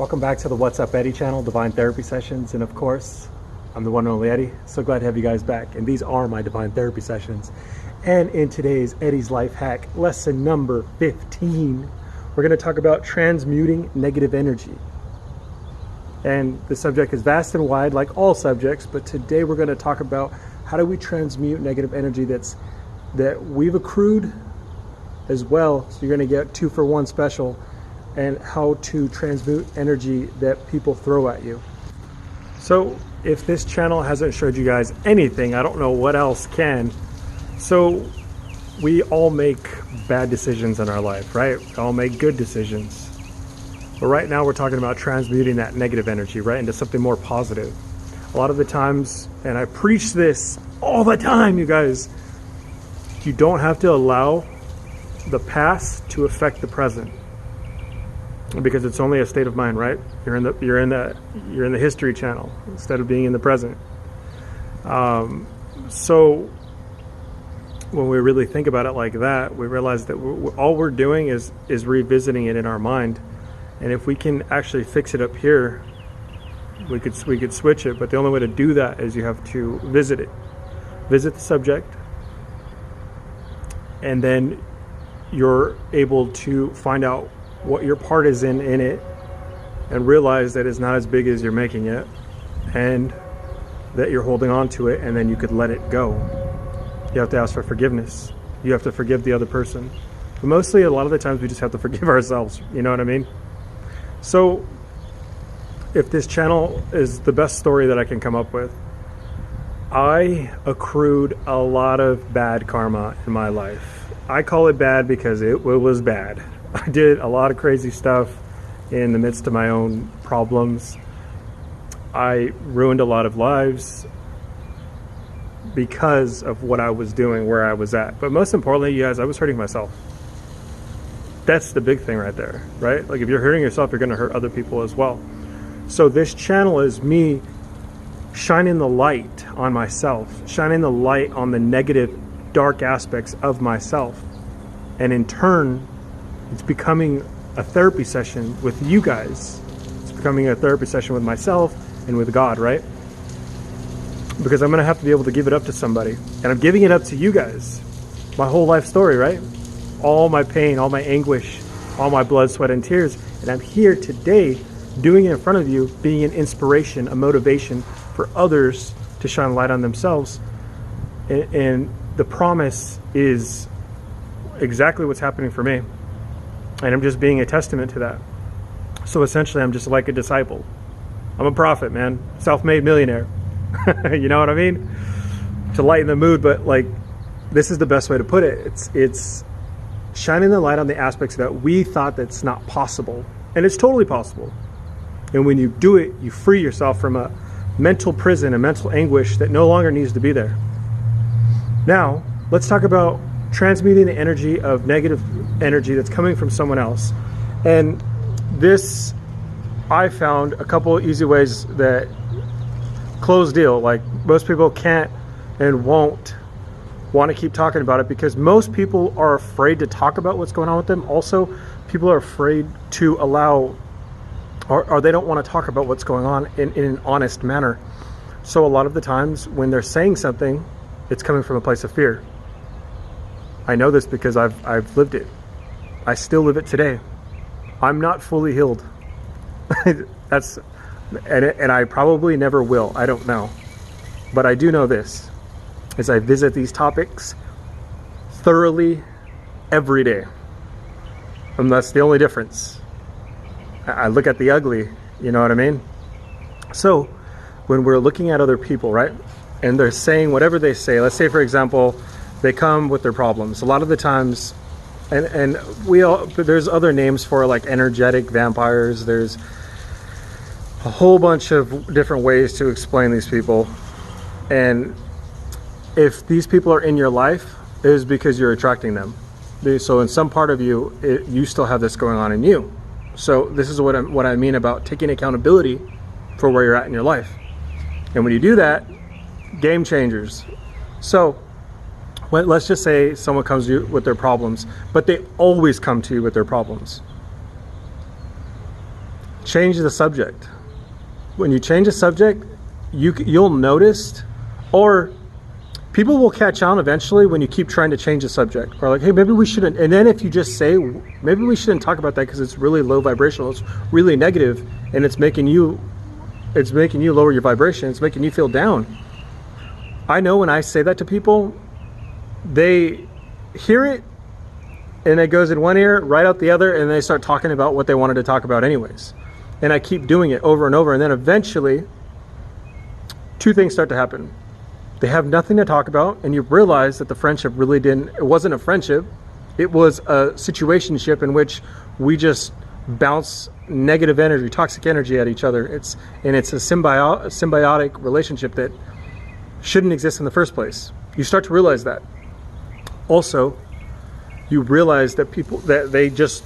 Welcome back to the What's Up Eddie channel, Divine Therapy Sessions, and of course, I'm the one and only Eddie. So glad to have you guys back, and these are my Divine Therapy Sessions. And in today's Eddie's Life Hack, lesson number 15, we're going to talk about transmuting negative energy. And the subject is vast and wide, like all subjects, but today we're going to talk about how do we transmute negative energy that we've accrued as well. So you're going to get 2-for-1 special, and how to transmute energy that people throw at you. So if this channel hasn't showed you guys anything, I don't know what else can. So we all make bad decisions in our life, right? We all make good decisions. But right now we're talking about transmuting that negative energy, right, into something more positive. A lot of the times, and I preach this all the time, you guys, you don't have to allow the past to affect the present, because it's only a state of mind, right? You're in the history channel instead of being in the present. So when we really think about it like that, we realize that all we're doing is revisiting it in our mind. And if we can actually fix it up here, we could switch it. But the only way to do that is you have to visit the subject, and then you're able to find out what your part is in it, and realize that it's not as big as you're making it, and that you're holding on to it, and then you could let it go. You have to ask for forgiveness. You have to forgive the other person. But mostly, a lot of the times, we just have to forgive ourselves. You know what I mean? So if this channel is the best story that I can come up with, I accrued a lot of bad karma in my life. I call it bad because it was bad. I did a lot of crazy stuff in the midst of my own problems. I ruined a lot of lives because of what I was doing, where I was at. But most importantly, you guys, I was hurting myself. That's the big thing right there, right? Like, if you're hurting yourself, you're going to hurt other people as well. So this channel is me shining the light on myself, shining the light on the negative, dark aspects of myself. And in turn, it's becoming a therapy session with you guys. It's becoming a therapy session with myself and with God, right? Because I'm going to have to be able to give it up to somebody. And I'm giving it up to you guys. My whole life story, right? All my pain, all my anguish, all my blood, sweat, and tears. And I'm here today doing it in front of you, being an inspiration, a motivation for others to shine light on themselves. And the promise is exactly what's happening for me. And I'm just being a testament to that. So essentially, I'm just like a disciple. I'm a prophet, man. Self-made millionaire. You know what I mean? To lighten the mood, but like, this is the best way to put it. It's shining the light on the aspects that we thought that's not possible. And it's totally possible. And when you do it, you free yourself from a mental prison, a mental anguish that no longer needs to be there. Now, let's talk about transmuting the energy of negative energy that's coming from someone else. And this, I found a couple easy ways that close deal. Like, most people can't and won't want to keep talking about it because most people are afraid to talk about what's going on with them. Also, people are afraid to allow, or they don't want to talk about what's going on in an honest manner. So a lot of the times when they're saying something, it's coming from a place of fear. I know this because I've lived it. I still live it today. I'm not fully healed. And I probably never will. I don't know. But I do know this, is I visit these topics thoroughly every day. And that's the only difference. I look at the ugly, you know what I mean? So when we're looking at other people, right, and they're saying whatever they say, let's say, for example, they come with their problems. A lot of the times, and there's other names for, like, energetic vampires. There's a whole bunch of different ways to explain these people. And if these people are in your life, it is because you're attracting them. So in some part of you, you still have this going on in you. So this is what I mean about taking accountability for where you're at in your life. And when you do that, game changers. So let's just say someone comes to you with their problems, but they always come to you with their problems. change the subject. When you change the subject, you'll notice, or people will catch on eventually when you keep trying to change the subject, or like, hey, maybe we shouldn't. And then if you just say, maybe we shouldn't talk about that because it's really low vibrational, it's really negative, and it's making you lower your vibration, it's making you feel down. I know when I say that to people, they hear it and it goes in one ear, right out the other, and they start talking about what they wanted to talk about anyways. And I keep doing it over and over, and then eventually two things start to happen. They have nothing to talk about, and you realize that the friendship really it wasn't a friendship, it was a situationship in which we just bounce negative energy, toxic energy at each other. It's a symbiotic relationship that shouldn't exist in the first place. You start to realize that. Also, you realize that people, that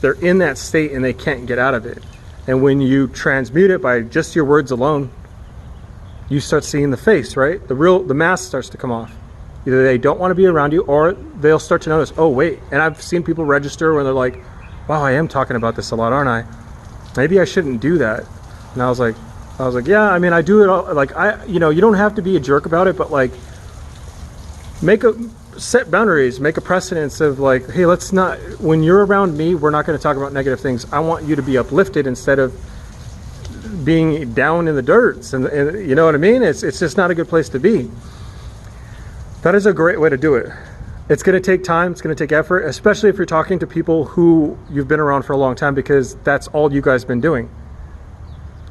they're in that state and they can't get out of it. And when you transmute it by just your words alone, you start seeing the face, right? The mask starts to come off. Either they don't want to be around you, or they'll start to notice, oh wait. And I've seen people register when they're like, wow, I am talking about this a lot, aren't I? Maybe I shouldn't do that. And I was like, yeah, I mean, I do it all. Like, you don't have to be a jerk about it, but like, set boundaries, make a precedence of like, hey, let's not, when you're around me, we're not going to talk about negative things. I want you to be uplifted instead of being down in the dirt. And you know what I mean? It's just not a good place to be. That is a great way to do it. It's going to take time. It's going to take effort, especially if you're talking to people who you've been around for a long time, because that's all you guys been doing.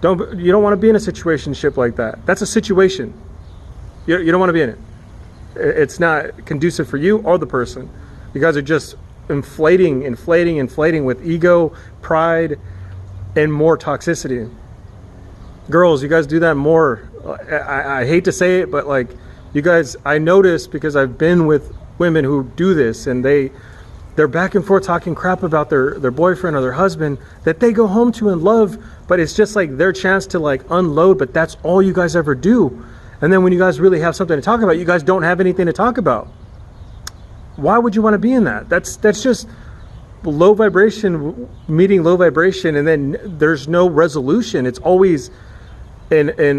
You don't want to be in a situationship like that. That's a situation. You don't want to be in it. It's not conducive for you or the person. You guys are just inflating with ego, pride, and more toxicity. Girls, you guys do that more. I hate to say it, but like, you guys, I notice, because I've been with women who do this, and they're back and forth talking crap about their boyfriend or their husband that they go home to and love, but it's just like their chance to like unload, but that's all you guys ever do. And then when you guys really have something to talk about, you guys don't have anything to talk about. Why would you want to be in that? That's just low vibration meeting low vibration, and then there's no resolution. It's always there's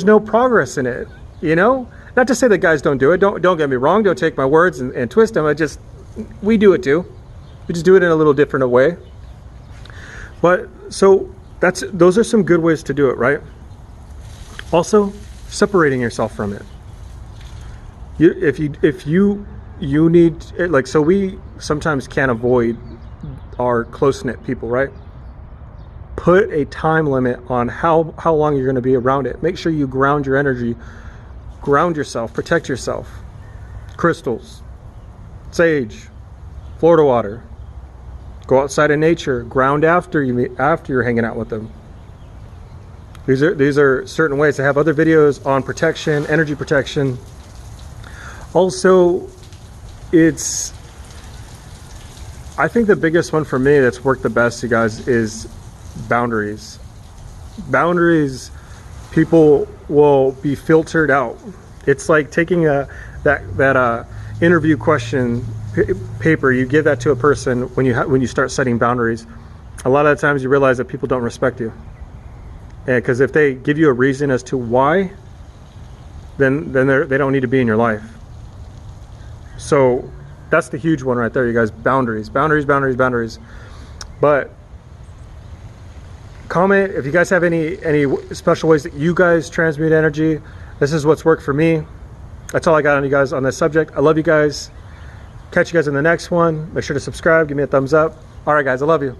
no progress in it, you know? Not to say that guys don't do it. Don't get me wrong. Don't take my words and twist them. We do it too. We just do it in a little different way. But so those are some good ways to do it, right? Also, separating yourself from it. If you need, like, so we sometimes can't avoid our close-knit people, right? Put a time limit on how long you're going to be around it. Make sure you ground your energy, ground yourself, protect yourself. Crystals, sage, Florida water. Go outside in nature, ground after you're hanging out with them. These are certain ways. I have other videos on protection, energy protection. Also, I think the biggest one for me that's worked the best, you guys, is boundaries. Boundaries, people will be filtered out. It's like taking that interview question paper, you give that to a person when you start setting boundaries. A lot of the times you realize that people don't respect you. Because if they give you a reason as to why, then they don't need to be in your life. So that's the huge one right there, you guys. Boundaries. But comment if you guys have any special ways that you guys transmute energy. This is what's worked for me. That's all I got on you guys on this subject. I love you guys. Catch you guys in the next one. Make sure to subscribe. Give me a thumbs up. All right, guys. I love you.